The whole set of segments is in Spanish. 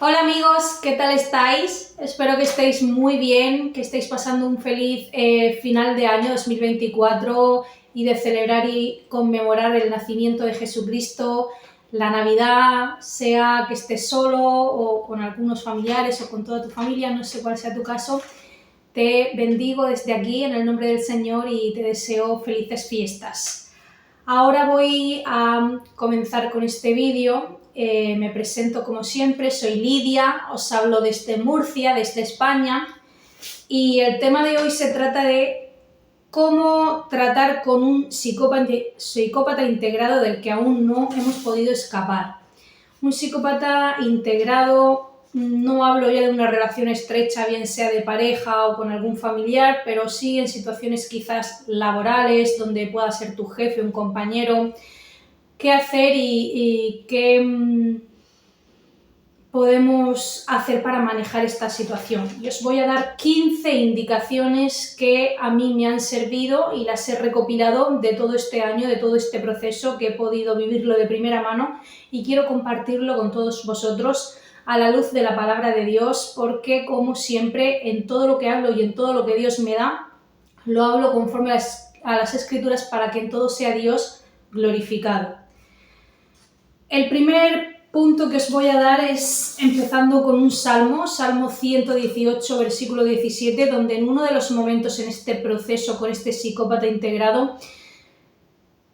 Hola amigos, ¿qué tal estáis? Espero que estéis muy bien, que estéis pasando un feliz final de año 2024 y de celebrar y conmemorar el nacimiento de Jesucristo, la Navidad, sea que estés solo o con algunos familiares o con toda tu familia, no sé cuál sea tu caso. Te bendigo desde aquí en el nombre del Señor y te deseo felices fiestas. Ahora voy a comenzar con este vídeo. Me presento como siempre, soy Lidia, os hablo desde Murcia, desde España, y el tema de hoy se trata de cómo tratar con un psicópata integrado del que aún no hemos podido escapar. Un psicópata integrado, no hablo ya de una relación estrecha, bien sea de pareja o con algún familiar, pero sí en situaciones quizás laborales, donde pueda ser tu jefe, un compañero, qué hacer y qué podemos hacer para manejar esta situación. Y os voy a dar 15 indicaciones que a mí me han servido y las he recopilado de todo este año, de todo este proceso, que he podido vivirlo de primera mano y quiero compartirlo con todos vosotros a la luz de la palabra de Dios, porque como siempre en todo lo que hablo y en todo lo que Dios me da, lo hablo conforme a las Escrituras para que en todo sea Dios glorificado. El primer punto que os voy a dar es empezando con un salmo, Salmo 118, versículo 17, donde en uno de los momentos en este proceso con este psicópata integrado,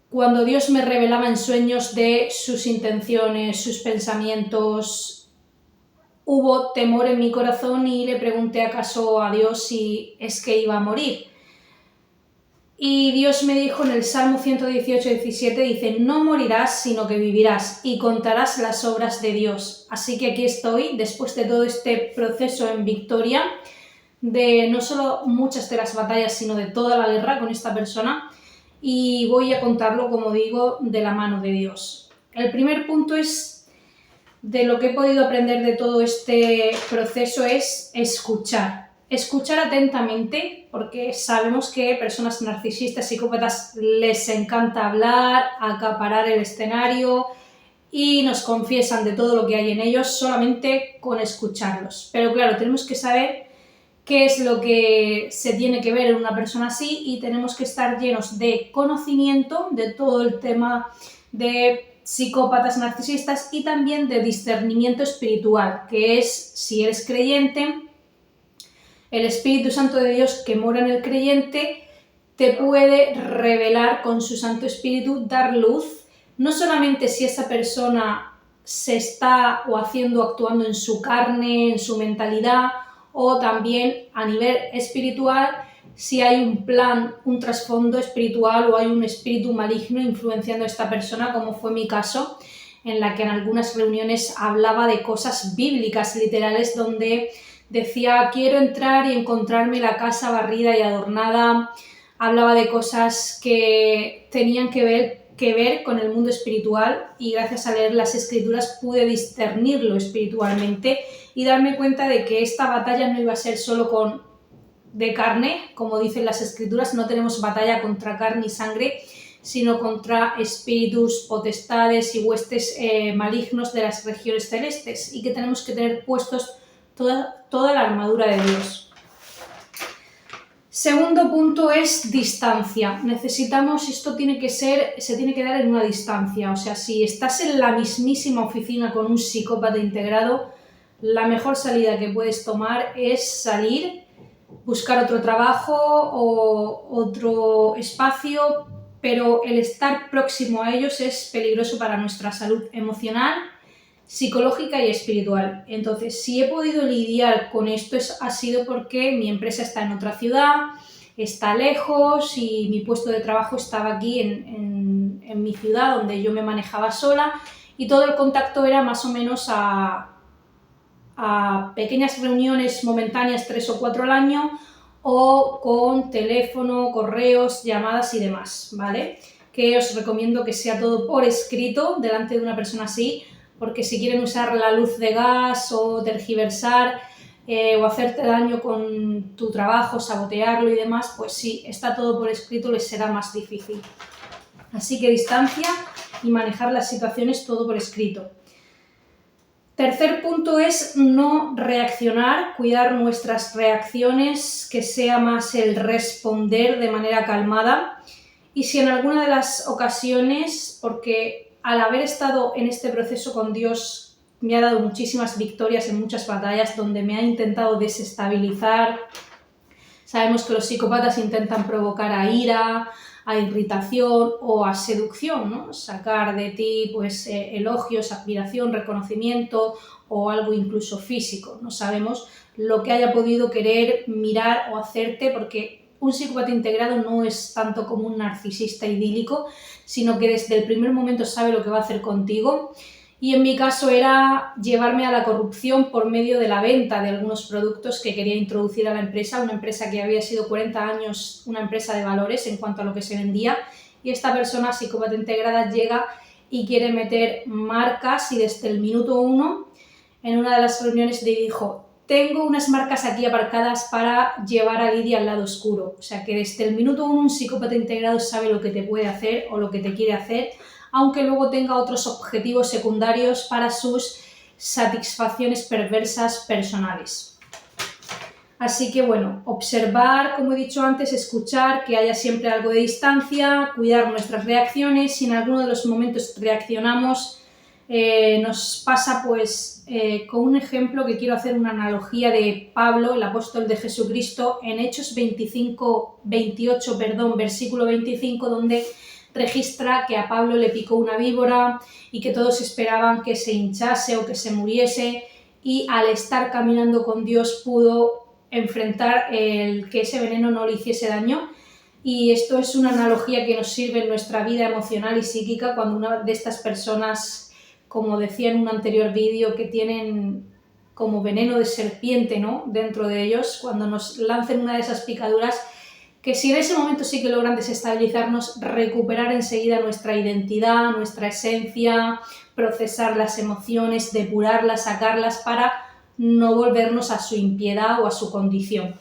cuando Dios me revelaba en sueños de sus intenciones, sus pensamientos, hubo temor en mi corazón y le pregunté acaso a Dios si es que iba a morir. Y Dios me dijo en el Salmo 118, 17, dice, no morirás, sino que vivirás y contarás las obras de Dios. Así que aquí estoy, después de todo este proceso en victoria, de no solo muchas de las batallas, sino de toda la guerra con esta persona, y voy a contarlo, como digo, de la mano de Dios. El primer punto es, de lo que he podido aprender de todo este proceso, es escuchar. Escuchar atentamente, porque sabemos que personas narcisistas, psicópatas, les encanta hablar, acaparar el escenario y nos confiesan de todo lo que hay en ellos solamente con escucharlos. Pero claro, tenemos que saber qué es lo que se tiene que ver en una persona así y tenemos que estar llenos de conocimiento de todo el tema de psicópatas narcisistas y también de discernimiento espiritual, que es, si eres creyente, el Espíritu Santo de Dios que mora en el creyente te puede revelar con su Santo Espíritu, dar luz, no solamente si esa persona se está o haciendo, actuando en su carne, en su mentalidad, o también a nivel espiritual, si hay un plan, un trasfondo espiritual o hay un espíritu maligno influenciando a esta persona, como fue mi caso, en la que en algunas reuniones hablaba de cosas bíblicas literales donde decía quiero entrar y encontrarme la casa barrida y adornada, hablaba de cosas que tenían que ver con el mundo espiritual y gracias a leer las Escrituras pude discernirlo espiritualmente y darme cuenta de que esta batalla no iba a ser solo de carne, como dicen las Escrituras, no tenemos batalla contra carne y sangre, sino contra espíritus, potestades y huestes malignos de las regiones celestes y que tenemos que tener puestos toda la armadura de Dios. Segundo punto es distancia. Necesitamos, se tiene que dar en una distancia. O sea, si estás en la mismísima oficina con un psicópata integrado, la mejor salida que puedes tomar es salir, buscar otro trabajo o otro espacio, pero el estar próximo a ellos es peligroso para nuestra salud emocional, psicológica y espiritual. Entonces, si he podido lidiar con esto ha sido porque mi empresa está en otra ciudad, está lejos y mi puesto de trabajo estaba aquí en mi ciudad donde yo me manejaba sola y todo el contacto era más o menos a pequeñas reuniones momentáneas 3 o 4 al año o con teléfono, correos, llamadas y demás, ¿vale? Que os recomiendo que sea todo por escrito delante de una persona así, porque si quieren usar la luz de gas o tergiversar o hacerte daño con tu trabajo, sabotearlo y demás, pues sí, está todo por escrito, les será más difícil. Así que distancia y manejar las situaciones todo por escrito. Tercer punto es no reaccionar, cuidar nuestras reacciones, que sea más el responder de manera calmada. Y si en alguna de las ocasiones, porque al haber estado en este proceso con Dios, me ha dado muchísimas victorias en muchas batallas donde me ha intentado desestabilizar. Sabemos que los psicópatas intentan provocar a ira, a irritación o a seducción, ¿no? Sacar de ti pues, elogios, admiración, reconocimiento o algo incluso físico. No sabemos lo que haya podido querer mirar o hacerte, porque un psicópata integrado no es tanto como un narcisista idílico, sino que desde el primer momento sabe lo que va a hacer contigo. Y en mi caso era llevarme a la corrupción por medio de la venta de algunos productos que quería introducir a la empresa, una empresa que había sido 40 años una empresa de valores en cuanto a lo que se vendía, y esta persona psicópata integrada llega y quiere meter marcas, y desde el minuto 1 en una de las reuniones le dijo: tengo unas marcas aquí aparcadas para llevar a Lidia al lado oscuro. O sea que desde el minuto 1 un psicópata integrado sabe lo que te puede hacer o lo que te quiere hacer, aunque luego tenga otros objetivos secundarios para sus satisfacciones perversas personales. Así que bueno, observar, como he dicho antes, escuchar, que haya siempre algo de distancia, cuidar nuestras reacciones. Si en alguno de los momentos reaccionamos, nos pasa pues con un ejemplo que quiero hacer, una analogía de Pablo, el apóstol de Jesucristo, en Hechos 28, versículo 25, donde registra que a Pablo le picó una víbora y que todos esperaban que se hinchase o que se muriese, y al estar caminando con Dios pudo enfrentar que ese veneno no le hiciese daño. Y esto es una analogía que nos sirve en nuestra vida emocional y psíquica cuando una de estas personas, como decía en un anterior vídeo, que tienen como veneno de serpiente, ¿no?, dentro de ellos, cuando nos lancen una de esas picaduras, que si en ese momento sí que logran desestabilizarnos, recuperar enseguida nuestra identidad, nuestra esencia, procesar las emociones, depurarlas, sacarlas para no volvernos a su impiedad o a su condición.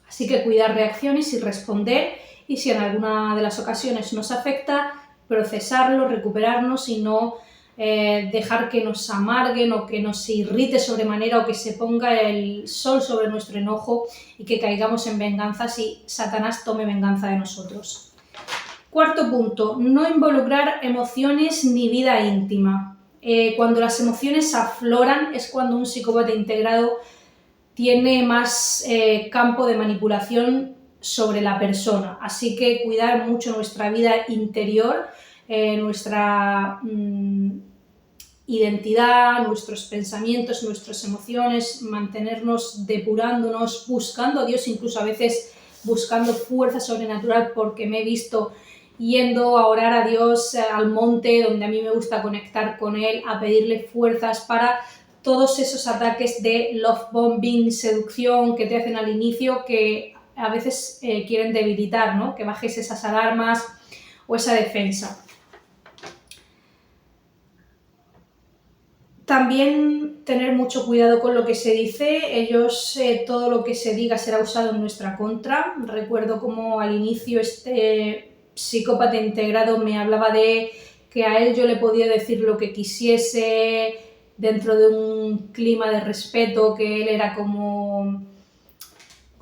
Así que cuidar reacciones y responder, y si en alguna de las ocasiones nos afecta, procesarlo, recuperarnos y no dejar que nos amarguen o que nos irrite sobremanera o que se ponga el sol sobre nuestro enojo y que caigamos en venganzas y Satanás tome venganza de nosotros. Cuarto punto, no involucrar emociones ni vida íntima. Cuando las emociones afloran es cuando un psicópata integrado tiene más campo de manipulación sobre la persona. Así que cuidar mucho nuestra vida interior, nuestra identidad, nuestros pensamientos, nuestras emociones, mantenernos depurándonos, buscando a Dios, incluso a veces buscando fuerza sobrenatural, porque me he visto yendo a orar a Dios al monte, donde a mí me gusta conectar con Él, a pedirle fuerzas para todos esos ataques de love bombing, seducción que te hacen al inicio, que a veces quieren debilitar, ¿no?, que bajes esas alarmas o esa defensa. También tener mucho cuidado con lo que se dice. Ellos, todo lo que se diga será usado en nuestra contra. Recuerdo como al inicio este psicópata integrado me hablaba de que a él yo le podía decir lo que quisiese dentro de un clima de respeto, que él era como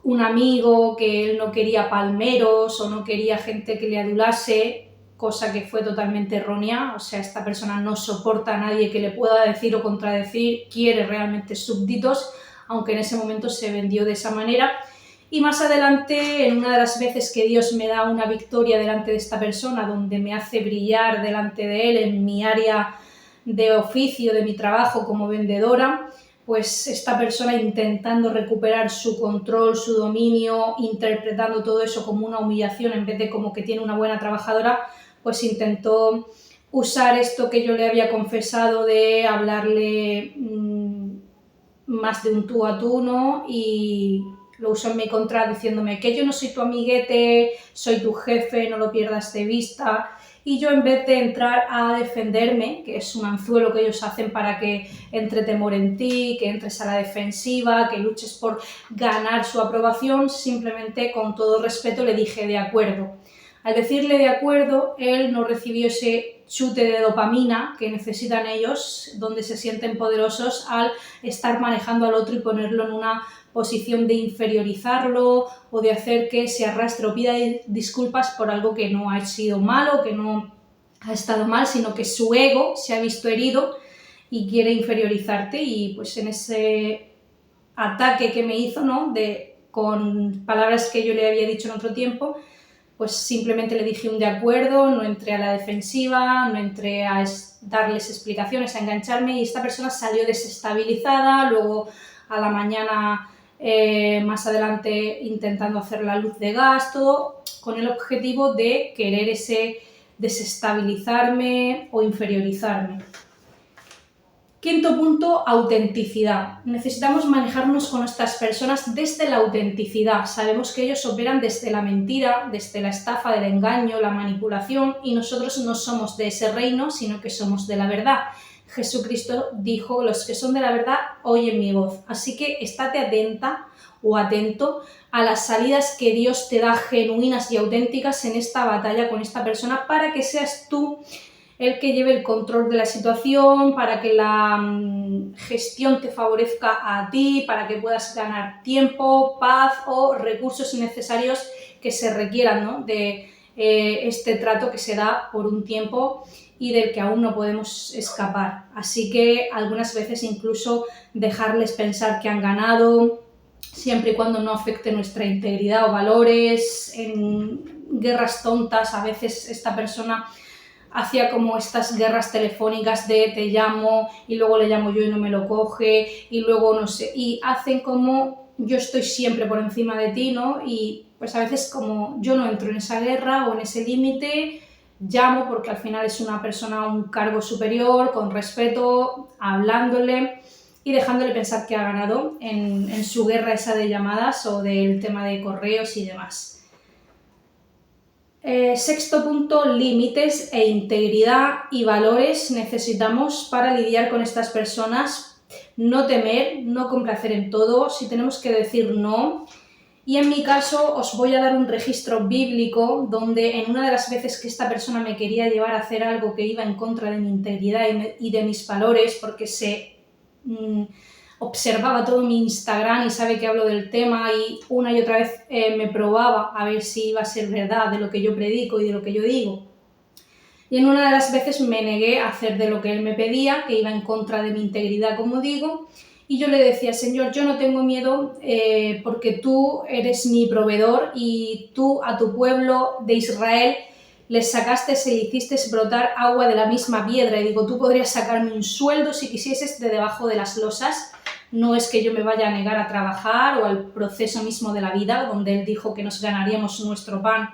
un amigo, que él no quería palmeros o no quería gente que le adulase, cosa que fue totalmente errónea. O sea, esta persona no soporta a nadie que le pueda decir o contradecir, quiere realmente súbditos, aunque en ese momento se vendió de esa manera. Y más adelante, en una de las veces que Dios me da una victoria delante de esta persona, donde me hace brillar delante de Él en mi área de oficio, de mi trabajo como vendedora, pues esta persona, intentando recuperar su control, su dominio, interpretando todo eso como una humillación en vez de como que tiene una buena trabajadora, pues intentó usar esto que yo le había confesado de hablarle más de un tú a tú, ¿no? Y lo usó en mi contra diciéndome que yo no soy tu amiguete, soy tu jefe, no lo pierdas de vista. Y yo, en vez de entrar a defenderme, que es un anzuelo que ellos hacen para que entre temor en ti, que entres a la defensiva, que luches por ganar su aprobación, simplemente con todo respeto le dije de acuerdo. Al decirle de acuerdo, él no recibió ese chute de dopamina que necesitan ellos, donde se sienten poderosos al estar manejando al otro y ponerlo en una posición de inferiorizarlo o de hacer que se arrastre o pida disculpas por algo que no ha sido malo, que no ha estado mal, sino que su ego se ha visto herido y quiere inferiorizarte, y pues en ese ataque que me hizo, ¿no? Con palabras que yo le había dicho en otro tiempo, pues simplemente le dije un de acuerdo, no entré a la defensiva, no entré a darles explicaciones, a engancharme, y esta persona salió desestabilizada. Luego a la mañana, más adelante, intentando hacer la luz de gas, todo con el objetivo de querer desestabilizarme o inferiorizarme. Quinto punto, autenticidad. Necesitamos manejarnos con estas personas desde la autenticidad. Sabemos que ellos operan desde la mentira, desde la estafa, del engaño, la manipulación, y nosotros no somos de ese reino, sino que somos de la verdad. Jesucristo dijo: los que son de la verdad oyen mi voz. Así que estate atenta o atento a las salidas que Dios te da genuinas y auténticas en esta batalla con esta persona, para que seas tú el que lleve el control de la situación, para que la gestión te favorezca a ti, para que puedas ganar tiempo, paz o recursos necesarios que se requieran, ¿no? de este trato que se da por un tiempo y del que aún no podemos escapar. Así que algunas veces incluso dejarles pensar que han ganado, siempre y cuando no afecte nuestra integridad o valores. En guerras tontas, a veces esta persona hacía como estas guerras telefónicas de te llamo y luego le llamo yo y no me lo coge, y luego no sé, y hacen como yo estoy siempre por encima de ti, ¿no? Y pues a veces, como yo no entro en esa guerra o en ese límite, llamo porque al final es una persona a un cargo superior, con respeto, hablándole y dejándole pensar que ha ganado en su guerra esa de llamadas o del tema de correos y demás. Sexto punto, límites e integridad y valores necesitamos para lidiar con estas personas. No temer, no complacer en todo, si tenemos que decir no. Y en mi caso os voy a dar un registro bíblico donde en una de las veces que esta persona me quería llevar a hacer algo que iba en contra de mi integridad y de mis valores, porque observaba todo mi Instagram y sabe que hablo del tema, y una y otra vez me probaba a ver si iba a ser verdad de lo que yo predico y de lo que yo digo. Y en una de las veces me negué a hacer de lo que él me pedía, que iba en contra de mi integridad, como digo, y yo le decía: Señor, yo no tengo miedo porque tú eres mi proveedor y tú a tu pueblo de Israel les sacaste y le hiciste brotar agua de la misma piedra. Y digo, tú podrías sacarme un sueldo si quisieses de debajo de las losas. No es que yo me vaya a negar a trabajar o al proceso mismo de la vida, donde él dijo que nos ganaríamos nuestro pan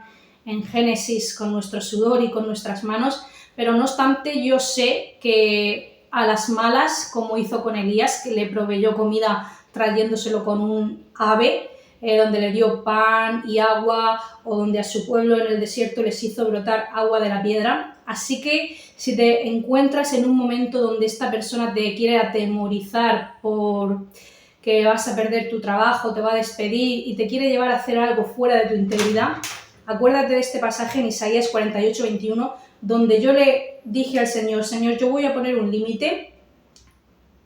en Génesis con nuestro sudor y con nuestras manos, pero no obstante yo sé que a las malas, como hizo con Elías, que le proveyó comida trayéndoselo con un ave, donde le dio pan y agua, o donde a su pueblo en el desierto les hizo brotar agua de la piedra. Así que si te encuentras en un momento donde esta persona te quiere atemorizar por que vas a perder tu trabajo, te va a despedir y te quiere llevar a hacer algo fuera de tu integridad, acuérdate de este pasaje en Isaías 48:21, donde yo le dije al Señor: Señor, yo voy a poner un límite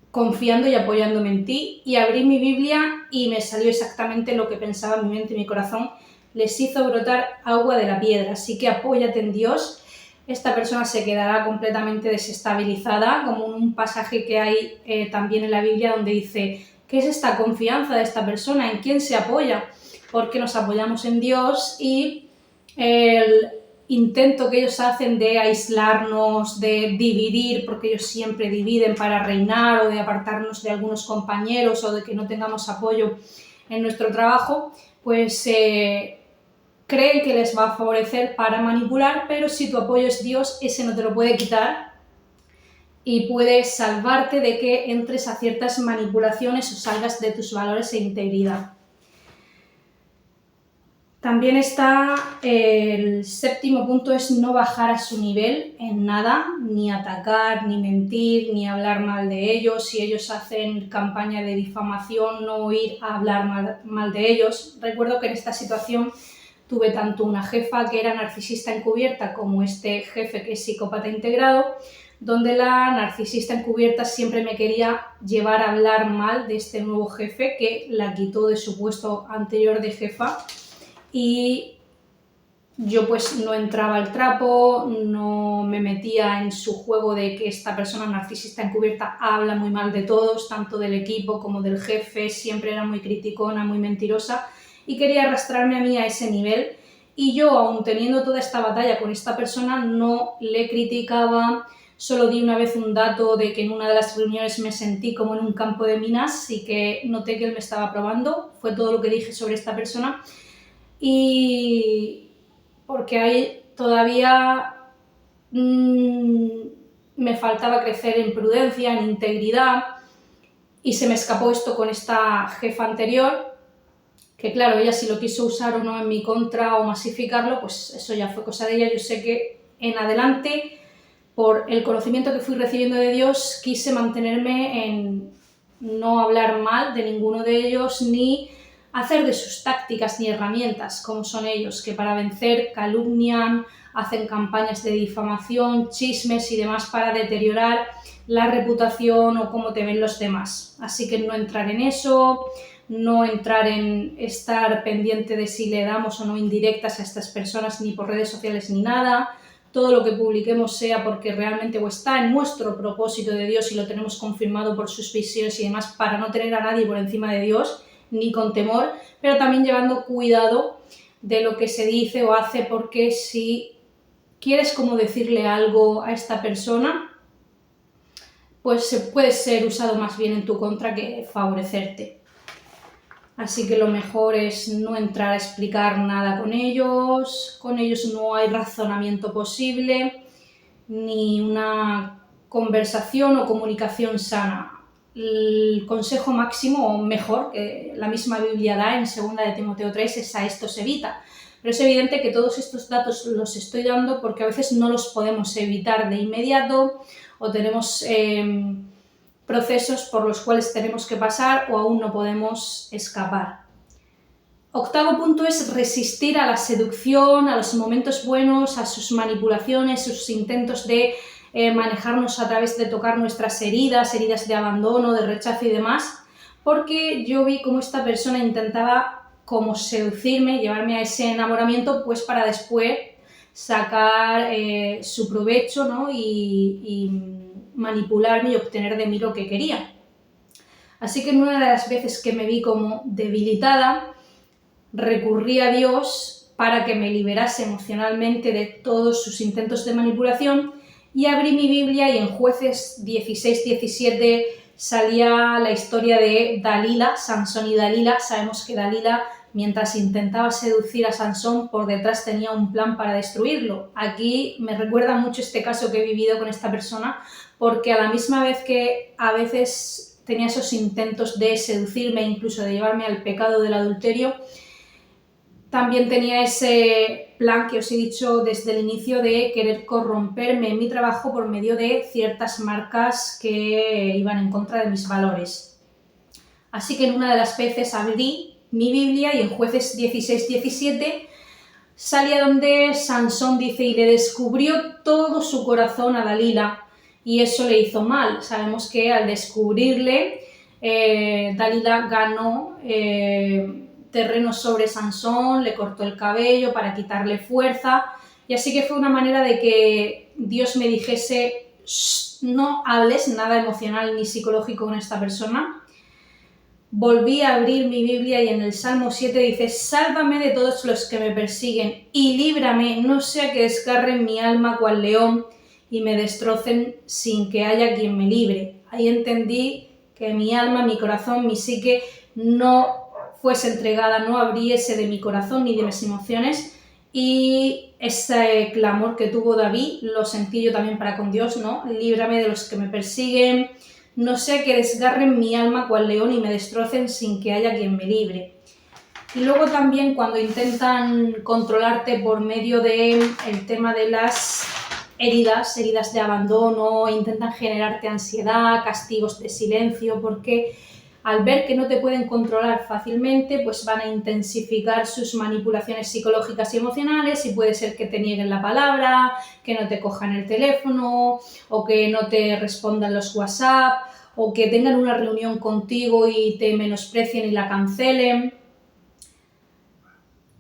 confiando y apoyándome en ti, y abrí mi Biblia y me salió exactamente lo que pensaba en mi mente y mi corazón. Les hizo brotar agua de la piedra, así que apóyate en Dios. Esta persona se quedará completamente desestabilizada, como un pasaje que hay también en la Biblia donde dice: ¿qué es esta confianza de esta persona? ¿En quién se apoya? Porque nos apoyamos en Dios, y el intento que ellos hacen de aislarnos, de dividir, porque ellos siempre dividen para reinar, o de apartarnos de algunos compañeros, o de que no tengamos apoyo en nuestro trabajo, pues creen que les va a favorecer para manipular, pero si tu apoyo es Dios, ese no te lo puede quitar y puede salvarte de que entres a ciertas manipulaciones o salgas de tus valores e integridad. También está el séptimo punto, es no bajar a su nivel en nada, ni atacar, ni mentir, ni hablar mal de ellos. Si ellos hacen campaña de difamación, no ir a hablar mal de ellos. Recuerdo que en esta situación tuve tanto una jefa que era narcisista encubierta como este jefe que es psicópata integrado, donde la narcisista encubierta siempre me quería llevar a hablar mal de este nuevo jefe que la quitó de su puesto anterior de jefa, y yo pues no entraba al trapo, no me metía en su juego de que esta persona narcisista encubierta habla muy mal de todos, tanto del equipo como del jefe, siempre era muy criticona, muy mentirosa, y quería arrastrarme a mí a ese nivel. Y yo, aun teniendo toda esta batalla con esta persona, no le criticaba. Solo di una vez un dato de que en una de las reuniones me sentí como en un campo de minas y que noté que él me estaba probando. Fue todo lo que dije sobre esta persona. Y porque ahí todavía me faltaba crecer en prudencia, en integridad, y se me escapó esto con esta jefa anterior, que claro, ella si lo quiso usar o no en mi contra o masificarlo, pues eso ya fue cosa de ella. Yo sé que en adelante, por el conocimiento que fui recibiendo de Dios, quise mantenerme en no hablar mal de ninguno de ellos, ni hacer de sus tácticas ni herramientas, como son ellos, que para vencer calumnian, hacen campañas de difamación, chismes y demás para deteriorar la reputación o cómo te ven los demás. Así que no entrar en eso, no entrar en estar pendiente de si le damos o no indirectas a estas personas ni por redes sociales ni nada. Todo lo que publiquemos sea porque realmente o está en nuestro propósito de Dios y lo tenemos confirmado por sus visiones y demás, para no tener a nadie por encima de Dios, ni con temor, pero también llevando cuidado de lo que se dice o hace, porque si quieres como decirle algo a esta persona, pues puede ser usado más bien en tu contra que favorecerte. Así que lo mejor es no entrar a explicar nada con ellos no hay razonamiento posible, ni una conversación o comunicación sana. El consejo máximo, o mejor, que la misma Biblia da en 2 de Timoteo 3, es: a esto se evita. Pero es evidente que todos estos datos los estoy dando porque a veces no los podemos evitar de inmediato, o tenemos procesos por los cuales tenemos que pasar o aún no podemos escapar. Octavo punto es resistir a la seducción, a los momentos buenos, a sus manipulaciones, sus intentos de manejarnos a través de tocar nuestras heridas de abandono, de rechazo y demás, porque yo vi cómo esta persona intentaba como seducirme, llevarme a ese enamoramiento, pues para después sacar su provecho, ¿no? y manipularme y obtener de mí lo que quería. Así que en una de las veces que me vi como debilitada, recurrí a Dios para que me liberase emocionalmente de todos sus intentos de manipulación, y abrí mi Biblia y en Jueces 16-17 salía la historia de Dalila, Sansón y Dalila. Sabemos que Dalila, mientras intentaba seducir a Sansón, por detrás tenía un plan para destruirlo. Aquí me recuerda mucho este caso que he vivido con esta persona, porque a la misma vez que a veces tenía esos intentos de seducirme, incluso de llevarme al pecado del adulterio, también tenía ese plan que os he dicho desde el inicio de querer corromperme en mi trabajo por medio de ciertas marcas que iban en contra de mis valores. Así que en una de las veces abrí mi Biblia y en Jueces 16-17 salía donde Sansón dice: y le descubrió todo su corazón a Dalila, y eso le hizo mal. Sabemos que al descubrirle, Dalila ganó terreno sobre Sansón, le cortó el cabello para quitarle fuerza, y así que fue una manera de que Dios me dijese: no hables nada emocional ni psicológico con esta persona. Volví a abrir mi Biblia y en el Salmo 7 dice: sálvame de todos los que me persiguen y líbrame, no sea que desgarren mi alma cual león y me destrocen sin que haya quien me libre. Ahí entendí que mi alma, mi corazón, mi psique no fuese entregada, no abriese de mi corazón ni de mis emociones, y ese clamor que tuvo David lo sentí yo también para con Dios, ¿no? Líbrame de los que me persiguen, no sea que desgarren mi alma cual león y me destrocen sin que haya quien me libre. Y luego también cuando intentan controlarte por medio del tema de las heridas de abandono, intentan generarte ansiedad, castigos de silencio, porque al ver que no te pueden controlar fácilmente, pues van a intensificar sus manipulaciones psicológicas y emocionales y puede ser que te nieguen la palabra, que no te cojan el teléfono o que no te respondan los WhatsApp o que tengan una reunión contigo y te menosprecien y la cancelen.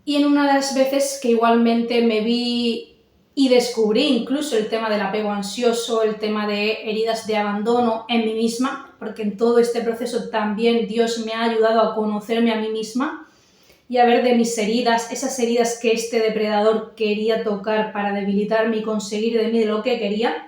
Y en una de las veces que igualmente me vi y descubrí incluso el tema del apego ansioso, el tema de heridas de abandono en mí misma, porque en todo este proceso también Dios me ha ayudado a conocerme a mí misma y a ver de mis heridas, esas heridas que este depredador quería tocar para debilitarme y conseguir de mí de lo que quería,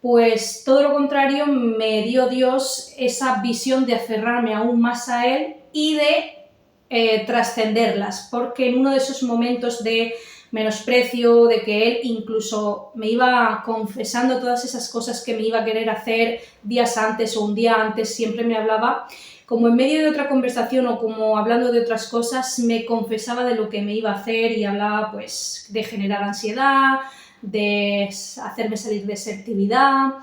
pues todo lo contrario, me dio Dios esa visión de aferrarme aún más a Él y de trascenderlas, porque en uno de esos momentos de menosprecio, de que Él incluso me iba confesando todas esas cosas que me iba a querer hacer días antes o un día antes, siempre me hablaba, como en medio de otra conversación o como hablando de otras cosas, me confesaba de lo que me iba a hacer y hablaba pues de generar ansiedad, de hacerme salir de esa actividad.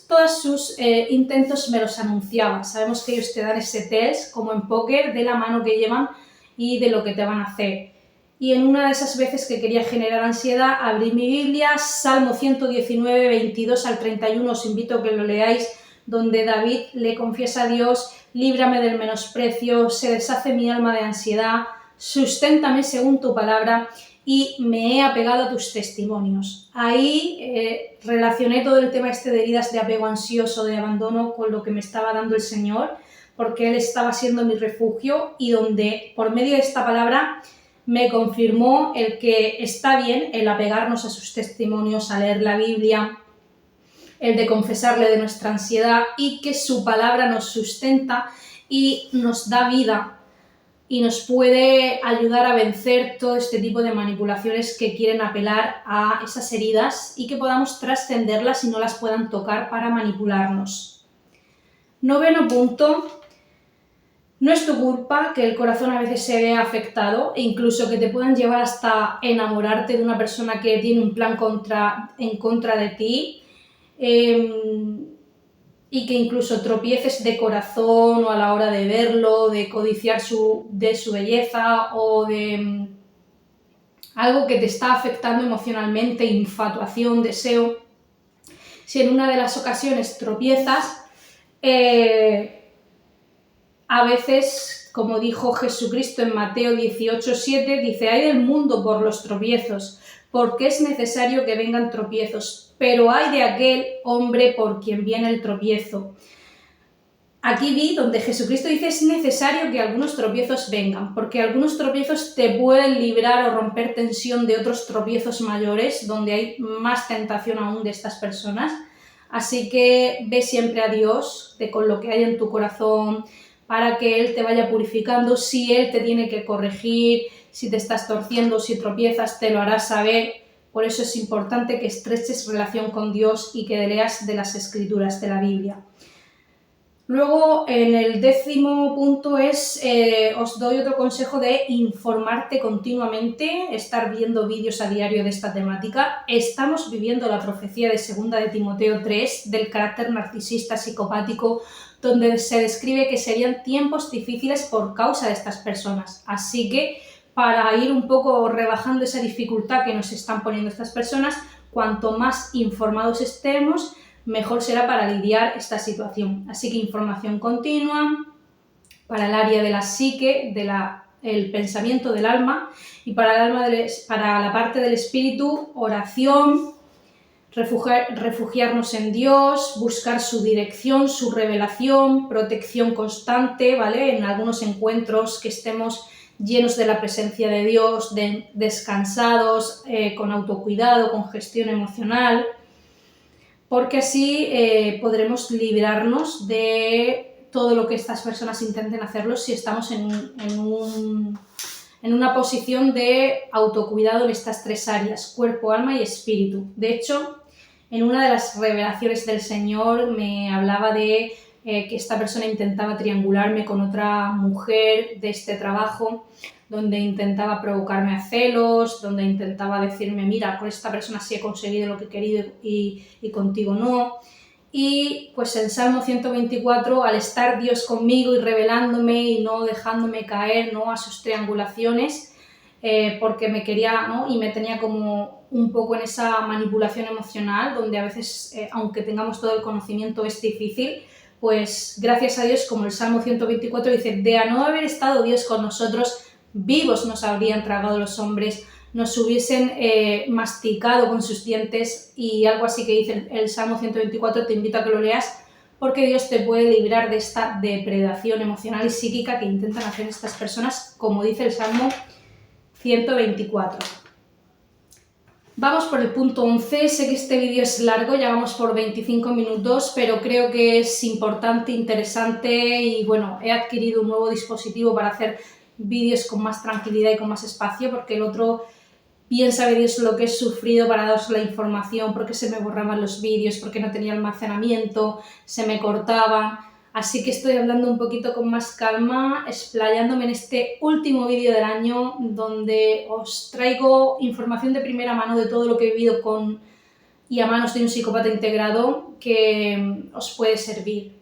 Todos sus intentos me los anunciaba. Sabemos que ellos te dan ese test, como en póker, de la mano que llevan y de lo que te van a hacer. Y en una de esas veces que quería generar ansiedad, abrí mi Biblia, Salmo 119, 22 al 31, os invito a que lo leáis, donde David le confiesa a Dios: líbrame del menosprecio, se deshace mi alma de ansiedad, susténtame según tu palabra, y me he apegado a tus testimonios. Ahí relacioné todo el tema este de heridas de apego ansioso, de abandono, con lo que me estaba dando el Señor, porque Él estaba siendo mi refugio y donde por medio de esta palabra me confirmó el que está bien el apegarnos a sus testimonios, a leer la Biblia, el de confesarle de nuestra ansiedad y que su palabra nos sustenta y nos da vida y nos puede ayudar a vencer todo este tipo de manipulaciones que quieren apelar a esas heridas y que podamos trascenderlas y no las puedan tocar para manipularnos. 9º punto. No es tu culpa que el corazón a veces se vea afectado e incluso que te puedan llevar hasta enamorarte de una persona que tiene un plan en contra de ti. Y que incluso tropieces de corazón o a la hora de verlo, de codiciar de su belleza o de algo que te está afectando emocionalmente, infatuación, deseo. Si en una de las ocasiones tropiezas, a veces, como dijo Jesucristo en Mateo 18:7, dice: ay del mundo por los tropiezos, porque es necesario que vengan tropiezos, pero ay de aquel hombre por quien viene el tropiezo. Aquí vi donde Jesucristo dice: es necesario que algunos tropiezos vengan, porque algunos tropiezos te pueden librar o romper tensión de otros tropiezos mayores, donde hay más tentación aún de estas personas. Así que ve siempre a Dios con lo que hay en tu corazón, para que Él te vaya purificando. Si Él te tiene que corregir, si te estás torciendo, si tropiezas, te lo hará saber. Por eso es importante que estreches relación con Dios y que leas de las Escrituras, de la Biblia. Luego, en el 10º punto os doy otro consejo de informarte continuamente, estar viendo vídeos a diario de esta temática. Estamos viviendo la profecía de 2 de Timoteo 3 del carácter narcisista psicopático, donde se describe que serían tiempos difíciles por causa de estas personas. Así que, para ir un poco rebajando esa dificultad que nos están poniendo estas personas, cuanto más informados estemos, mejor será para lidiar esta situación. Así que información continua para el área de la psique, el pensamiento del alma, y para la parte del espíritu, oración, refugiarnos en Dios, buscar su dirección, su revelación, protección constante, ¿vale? En algunos encuentros que estemos llenos de la presencia de Dios, descansados, con autocuidado, con gestión emocional, porque así podremos librarnos de todo lo que estas personas intenten hacerlos si estamos en una posición de autocuidado en estas 3 áreas, cuerpo, alma y espíritu. De hecho, en una de las revelaciones del Señor me hablaba de que esta persona intentaba triangularme con otra mujer de este trabajo, donde intentaba provocarme a celos, donde intentaba decirme: mira, con esta persona sí he conseguido lo que he querido y contigo no. Y pues el Salmo 124, al estar Dios conmigo y revelándome y no dejándome caer, ¿no?, a sus triangulaciones, porque me quería, ¿no?, y me tenía como un poco en esa manipulación emocional, donde a veces, aunque tengamos todo el conocimiento, es difícil, pues gracias a Dios, como el Salmo 124 dice, de a no haber estado Dios con nosotros, vivos nos habrían tragado los hombres, nos hubiesen masticado con sus dientes, y algo así que dice el Salmo 124, te invito a que lo leas, porque Dios te puede librar de esta depredación emocional y psíquica que intentan hacer estas personas, como dice el Salmo 124. Vamos por el punto 11, sé que este vídeo es largo, ya vamos por 25 minutos, pero creo que es importante, interesante y bueno, he adquirido un nuevo dispositivo para hacer vídeos con más tranquilidad y con más espacio, porque el otro, bien sabe Dios lo que he sufrido para daros la información, porque se me borraban los vídeos, porque no tenía almacenamiento, se me cortaban. Así que estoy hablando un poquito con más calma, explayándome en este último vídeo del año, donde os traigo información de primera mano de todo lo que he vivido con y a manos de un psicópata integrado que os puede servir.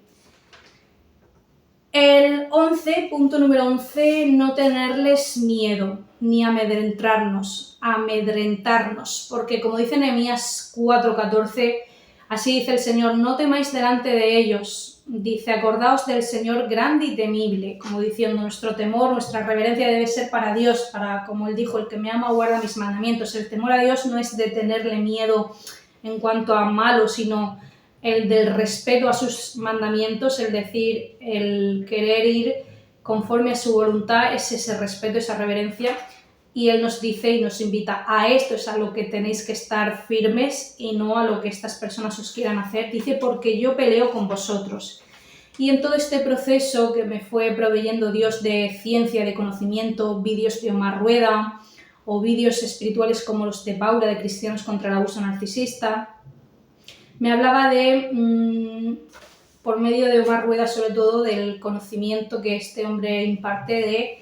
El 11, punto número 11, no tenerles miedo, ni amedrentarnos, porque como dice Nehemías 4:14, así dice el Señor, no temáis delante de ellos, dice, acordaos del Señor grande y temible, como diciendo, nuestro temor, nuestra reverencia debe ser para Dios, para, como Él dijo, el que me ama guarda mis mandamientos. El temor a Dios no es de tenerle miedo en cuanto a malo, sino el del respeto a sus mandamientos, el decir, el querer ir conforme a su voluntad, es ese respeto, esa reverencia, y Él nos dice y nos invita a esto, es a lo que tenéis que estar firmes y no a lo que estas personas os quieran hacer. Dice, porque yo peleo con vosotros. Y en todo este proceso que me fue proveyendo Dios de ciencia, de conocimiento, vídeos de Omar Rueda o vídeos espirituales como los de Paula, de Cristianos contra el Abuso Narcisista, me hablaba de, por medio de Omar Rueda sobre todo, del conocimiento que este hombre imparte de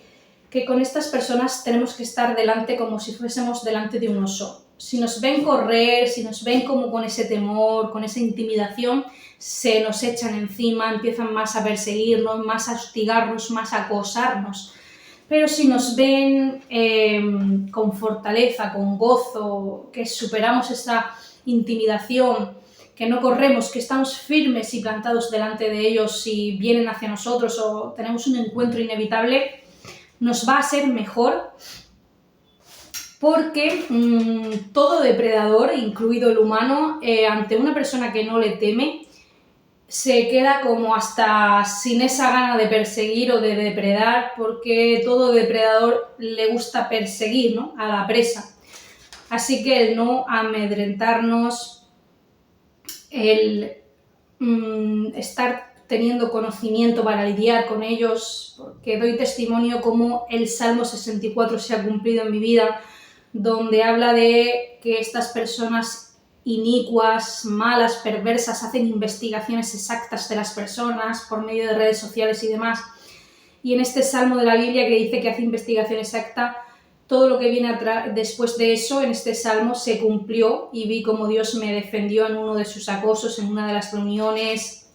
que con estas personas tenemos que estar delante como si fuésemos delante de un oso. Si nos ven correr, si nos ven como con ese temor, con esa intimidación, se nos echan encima, empiezan más a perseguirnos, más a hostigarnos, más a acosarnos. Pero si nos ven con fortaleza, con gozo, que superamos esa intimidación, que no corremos, que estamos firmes y plantados delante de ellos si vienen hacia nosotros o tenemos un encuentro inevitable, nos va a ser mejor, porque todo depredador, incluido el humano, ante una persona que no le teme, se queda como hasta sin esa gana de perseguir o de depredar, porque todo depredador le gusta perseguir, ¿no?, a la presa. Así que el no amedrentarnos, el estar teniendo conocimiento para lidiar con ellos, porque doy testimonio como el Salmo 64 se ha cumplido en mi vida, donde habla de que estas personas inicuas, malas, perversas, hacen investigaciones exactas de las personas por medio de redes sociales y demás. Y en este Salmo de la Biblia que dice que hace investigación exacta, todo lo que viene después de eso, en este Salmo, se cumplió y vi cómo Dios me defendió en uno de sus acosos, en una de las reuniones,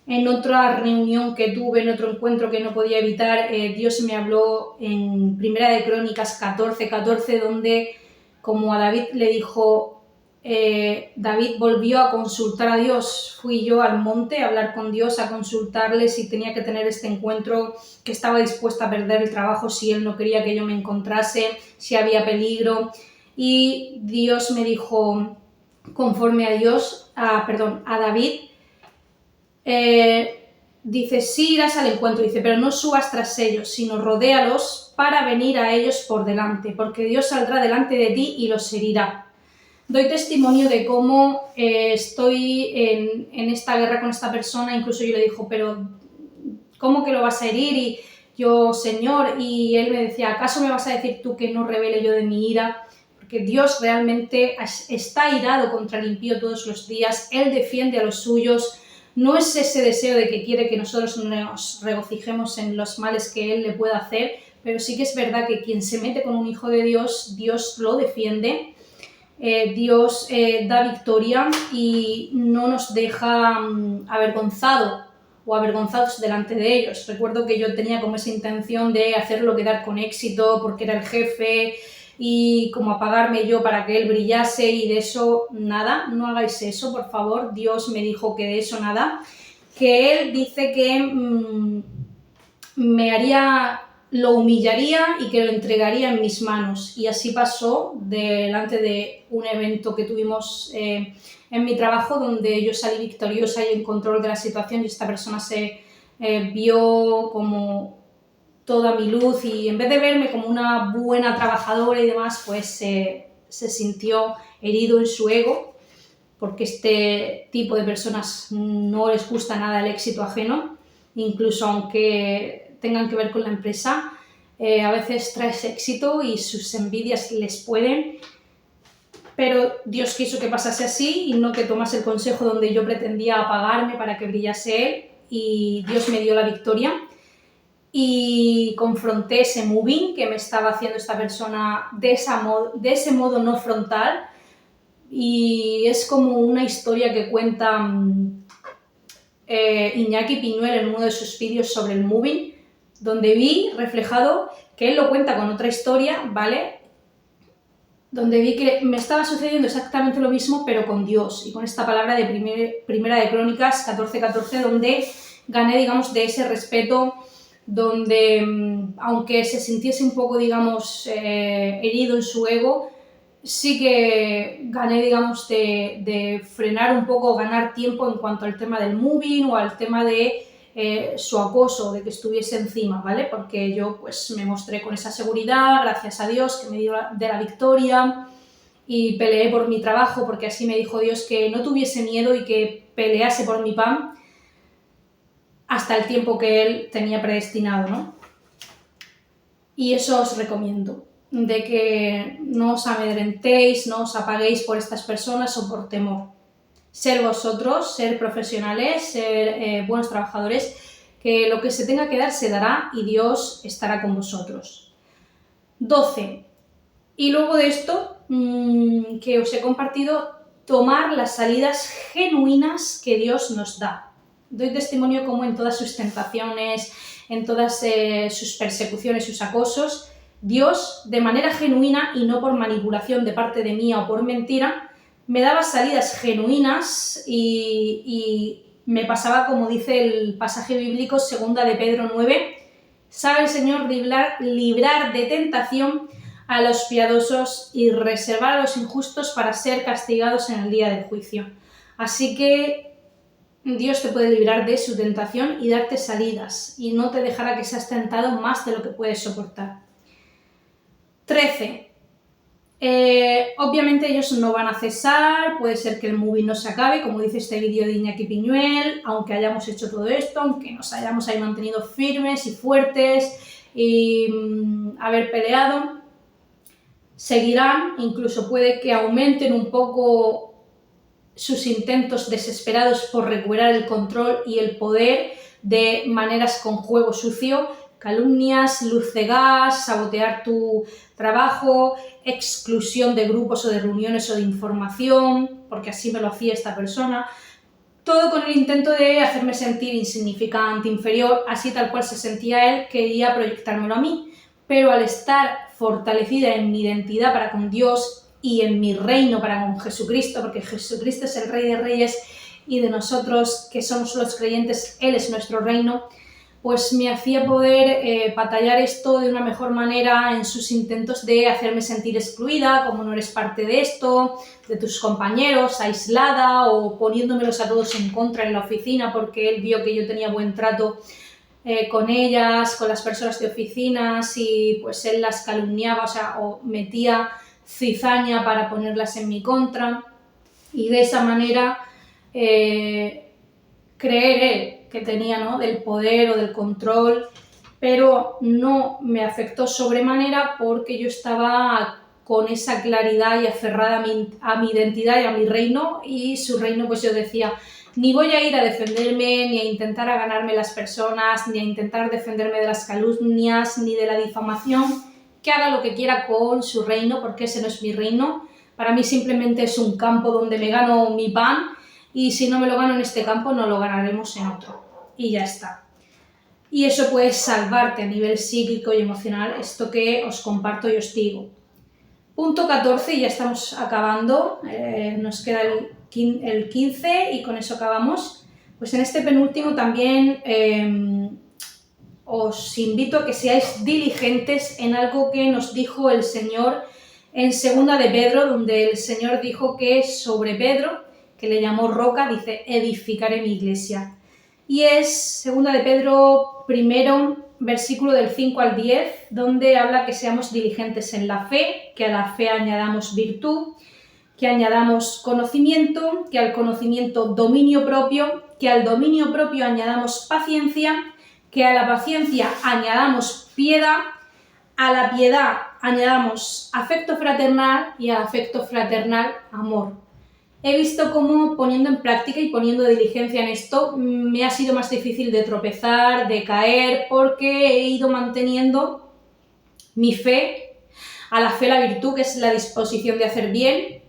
en otra reunión que tuve, en otro encuentro que no podía evitar. Dios me habló en Primera de Crónicas 14:14, donde como a David le dijo, David volvió a consultar a Dios, fui yo al monte a hablar con Dios, a consultarle si tenía que tener este encuentro, que estaba dispuesta a perder el trabajo si él no quería que yo me encontrase, si había peligro, y Dios me dijo, conforme a David, dice, sí irás al encuentro, dice, pero no subas tras ellos, sino rodéalos para venir a ellos por delante, porque Dios saldrá delante de ti y los herirá. Doy testimonio de cómo estoy en esta guerra con esta persona, incluso yo le dije, pero ¿cómo que lo vas a herir? Y yo, Señor, y él me decía, ¿acaso me vas a decir tú que no revele yo de mi ira? Porque Dios realmente está irado contra el impío todos los días, Él defiende a los suyos, no es ese deseo de que quiere que nosotros nos regocijemos en los males que Él le pueda hacer, pero sí que es verdad que quien se mete con un hijo de Dios, Dios lo defiende. Dios da victoria y no nos deja avergonzados delante de ellos. Recuerdo que yo tenía como esa intención de hacerlo quedar con éxito porque era el jefe y como apagarme yo para que él brillase, y de eso nada. No hagáis eso, por favor. Dios me dijo que de eso nada, que él dice que lo humillaría y que lo entregaría en mis manos. Y así pasó delante de un evento que tuvimos en mi trabajo, donde yo salí victoriosa y en control de la situación, y esta persona se vio como toda mi luz, y en vez de verme como una buena trabajadora y demás, pues se sintió herido en su ego, porque este tipo de personas no les gusta nada el éxito ajeno, incluso aunque tengan que ver con la empresa. A veces traes éxito y sus envidias les pueden, pero Dios quiso que pasase así y no que tomase el consejo donde yo pretendía apagarme para que brillase él, y Dios me dio la victoria. Y confronté ese moving que me estaba haciendo esta persona de ese modo no frontal, y es como una historia que cuenta Iñaki Piñuel en uno de sus vídeos sobre el moving, donde vi reflejado que él lo cuenta con otra historia, ¿vale? Donde vi que me estaba sucediendo exactamente lo mismo, pero con Dios, y con esta palabra de Primera de Crónicas 14:14, donde gané, digamos, de ese respeto, donde aunque se sintiese un poco, digamos, herido en su ego, sí que gané, digamos, de frenar un poco, ganar tiempo en cuanto al tema del moving o al tema de su acoso, de que estuviese encima, ¿vale? Porque yo pues me mostré con esa seguridad, gracias a Dios que me dio de la victoria, y peleé por mi trabajo, porque así me dijo Dios que no tuviese miedo y que pelease por mi pan hasta el tiempo que Él tenía predestinado, ¿no? Y eso os recomiendo, de que no os amedrentéis, no os apaguéis por estas personas o por temor. Ser vosotros, ser profesionales, ser buenos trabajadores, que lo que se tenga que dar se dará y Dios estará con vosotros. 12. Y luego de esto que os he compartido, tomar las salidas genuinas que Dios nos da. Doy testimonio como en todas sus tentaciones, en todas sus persecuciones, sus acosos, Dios, de manera genuina y no por manipulación de parte de mía o por mentira, me daba salidas genuinas y me pasaba, como dice el pasaje bíblico, 2 de Pedro 9, sabe el Señor librar de tentación a los piadosos y reservar a los injustos para ser castigados en el día del juicio. Así que Dios te puede librar de su tentación y darte salidas, y no te dejará que seas tentado más de lo que puedes soportar. 13. Obviamente ellos no van a cesar, puede ser que el movie no se acabe, como dice este vídeo de Iñaki Piñuel, aunque hayamos hecho todo esto, aunque nos hayamos ahí mantenido firmes y fuertes y haber peleado, seguirán, incluso puede que aumenten un poco sus intentos desesperados por recuperar el control y el poder de maneras con juego sucio, calumnias, luz de gas, sabotear tu trabajo, exclusión de grupos o de reuniones o de información, porque así me lo hacía esta persona, todo con el intento de hacerme sentir insignificante, inferior, así tal cual se sentía él, quería proyectármelo a mí, pero al estar fortalecida en mi identidad para con Dios y en mi reino para con Jesucristo, porque Jesucristo es el Rey de Reyes y de nosotros que somos los creyentes, Él es nuestro reino, pues me hacía poder batallar esto de una mejor manera en sus intentos de hacerme sentir excluida, como no eres parte de esto, de tus compañeros, aislada, o poniéndomelos a todos en contra en la oficina porque él vio que yo tenía buen trato con ellas, con las personas de oficinas, y pues él las calumniaba, o metía cizaña para ponerlas en mi contra, y de esa manera creer él que tenía, ¿no?, del poder o del control, pero no me afectó sobremanera porque yo estaba con esa claridad y aferrada a mi identidad y a mi reino, y su reino, pues yo decía, ni voy a ir a defenderme, ni a intentar a ganarme las personas, ni a intentar defenderme de las calumnias, ni de la difamación, que haga lo que quiera con su reino, porque ese no es mi reino. Para mí simplemente es un campo donde me gano mi pan y si no me lo gano en este campo, no lo ganaremos en otro. Y ya está. Y eso puede salvarte a nivel psíquico y emocional, esto que os comparto y os digo. Punto 14, y ya estamos acabando, nos queda el 15 y con eso acabamos. Pues en este penúltimo también os invito a que seáis diligentes en algo que nos dijo el Señor en 2 de Pedro, donde el Señor dijo que sobre Pedro, que le llamó roca, dice, edificaré mi iglesia. Y es 2 de Pedro primero, versículo del 5 al 10, donde habla que seamos diligentes en la fe, que a la fe añadamos virtud, que añadamos conocimiento, que al conocimiento dominio propio, que al dominio propio añadamos paciencia, que a la paciencia añadamos piedad, a la piedad añadamos afecto fraternal y al afecto fraternal amor. He visto cómo poniendo en práctica y poniendo diligencia en esto me ha sido más difícil de tropezar, de caer, porque he ido manteniendo mi fe, a la fe la virtud, que es la disposición de hacer bien,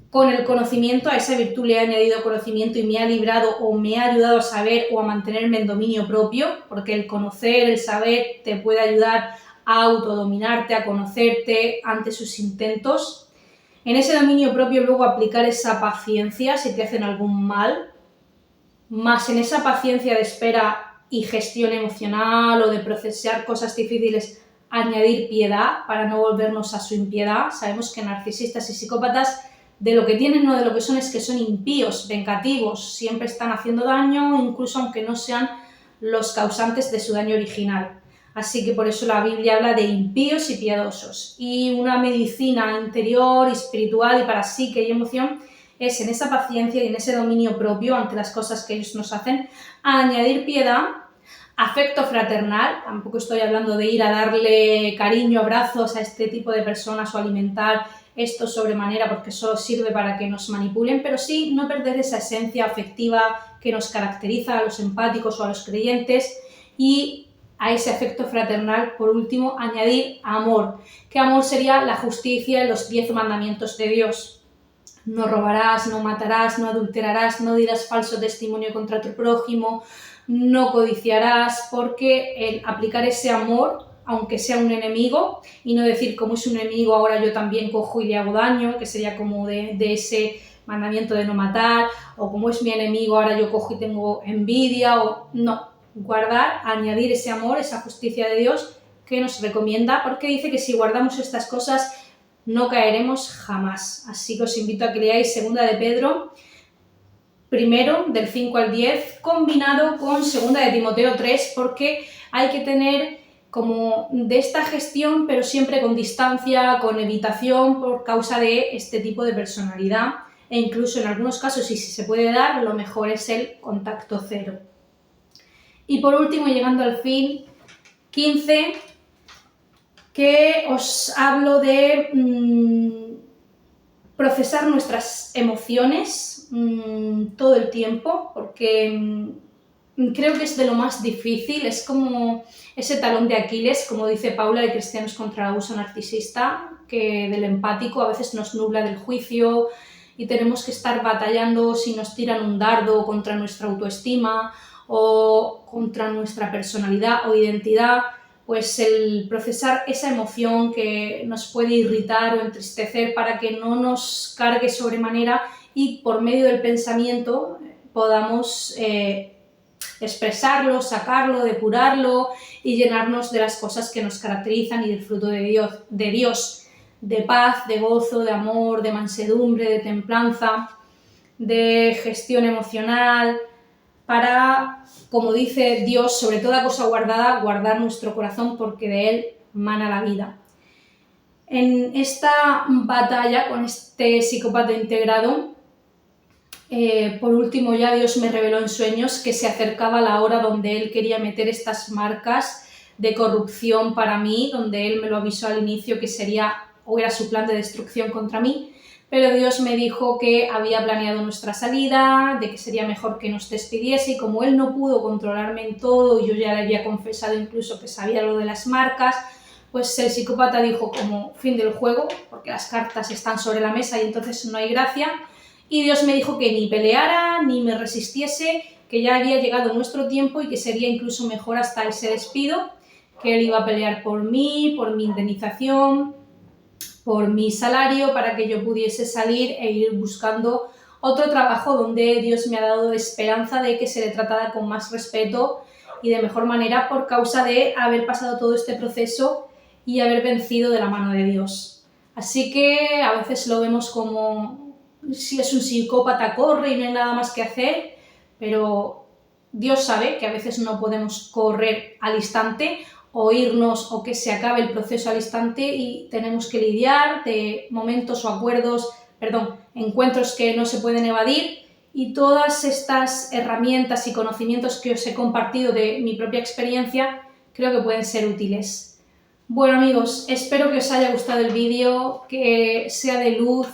con el conocimiento, a esa virtud le he añadido conocimiento y me ha librado o me ha ayudado a saber o a mantenerme en dominio propio, porque el conocer, el saber te puede ayudar a autodominarte, a conocerte ante sus intentos. En ese dominio propio luego aplicar esa paciencia si te hacen algún mal, más en esa paciencia de espera y gestión emocional o de procesar cosas difíciles, añadir piedad para no volvernos a su impiedad. Sabemos que narcisistas y psicópatas de lo que tienen, no de lo que son, es que son impíos, vengativos, siempre están haciendo daño, incluso aunque no sean los causantes de su daño original. Así que por eso la Biblia habla de impíos y piadosos. Y una medicina interior, espiritual y para psique y emoción es en esa paciencia y en ese dominio propio ante las cosas que ellos nos hacen, añadir piedad, afecto fraternal. Tampoco estoy hablando de ir a darle cariño, abrazos a este tipo de personas o alimentar esto sobremanera porque solo sirve para que nos manipulen, pero sí no perder esa esencia afectiva que nos caracteriza a los empáticos o a los creyentes y a ese afecto fraternal, por último, añadir amor. ¿Qué amor sería? La justicia y los 10 mandamientos de Dios. No robarás, no matarás, no adulterarás, no dirás falso testimonio contra tu prójimo, no codiciarás, porque el aplicar ese amor, aunque sea un enemigo, y no decir como es un enemigo ahora yo también cojo y le hago daño, que sería como de ese mandamiento de no matar, o como es mi enemigo ahora yo cojo y tengo envidia, o no. Guardar, añadir ese amor, esa justicia de Dios que nos recomienda, porque dice que si guardamos estas cosas no caeremos jamás. Así que os invito a que leáis 2 de Pedro, primero, del 5 al 10, combinado con 2 de Timoteo 3, porque hay que tener como de esta gestión, pero siempre con distancia, con evitación, por causa de este tipo de personalidad, e incluso en algunos casos, y si se puede dar, lo mejor es el contacto cero. Y por último, llegando al fin, 15, que os hablo de procesar nuestras emociones todo el tiempo, porque creo que es de lo más difícil, es como ese talón de Aquiles, como dice Paula, de Cristianos contra el abuso narcisista, que del empático a veces nos nubla del juicio y tenemos que estar batallando si nos tiran un dardo contra nuestra autoestima o contra nuestra personalidad o identidad, pues el procesar esa emoción que nos puede irritar o entristecer para que no nos cargue sobremanera y por medio del pensamiento podamos expresarlo, sacarlo, depurarlo y llenarnos de las cosas que nos caracterizan y del fruto de Dios, de paz, de gozo, de amor, de mansedumbre, de templanza, de gestión emocional, para, como dice Dios, sobre toda cosa guardada, guardar nuestro corazón porque de él mana la vida. En esta batalla con este psicópata integrado, por último ya Dios me reveló en sueños que se acercaba la hora donde él quería meter estas marcas de corrupción para mí, donde él me lo avisó al inicio que sería o era su plan de destrucción contra mí, pero Dios me dijo que había planeado nuestra salida, de que sería mejor que nos despidiese y como él no pudo controlarme en todo y yo ya le había confesado incluso que sabía lo de las marcas, pues el psicópata dijo como fin del juego, porque las cartas están sobre la mesa y entonces no hay gracia, y Dios me dijo que ni peleara, ni me resistiese, que ya había llegado nuestro tiempo y que sería incluso mejor hasta ese despido, que Él iba a pelear por mí, por mi indemnización, por mi salario, para que yo pudiese salir e ir buscando otro trabajo donde Dios me ha dado esperanza de que se le tratara con más respeto y de mejor manera por causa de haber pasado todo este proceso y haber vencido de la mano de Dios. Así que a veces lo vemos como si es un psicópata corre y no hay nada más que hacer, pero Dios sabe que a veces no podemos correr al instante o irnos o que se acabe el proceso al instante y tenemos que lidiar de momentos o encuentros que no se pueden evadir, y todas estas herramientas y conocimientos que os he compartido de mi propia experiencia creo que pueden ser útiles. Bueno amigos, espero que os haya gustado el vídeo, que sea de luz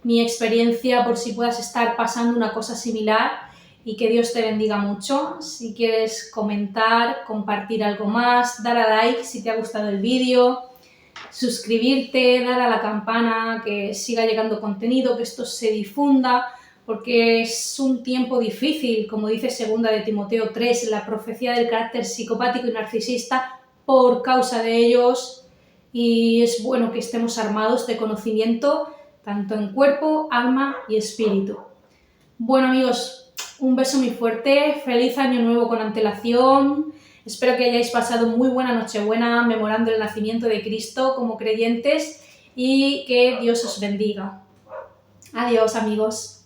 mi experiencia por si puedas estar pasando una cosa similar, y que Dios te bendiga mucho. Si quieres comentar, compartir algo más, dar a like si te ha gustado el vídeo, suscribirte, dar a la campana, que siga llegando contenido, que esto se difunda, porque es un tiempo difícil, como dice 2 de Timoteo 3, la profecía del carácter psicopático y narcisista por causa de ellos, y es bueno que estemos armados de conocimiento, tanto en cuerpo, alma y espíritu. Bueno amigos, un beso muy fuerte, feliz año nuevo con antelación, espero que hayáis pasado muy buena Nochebuena memorando el nacimiento de Cristo como creyentes y que Dios os bendiga. Adiós amigos.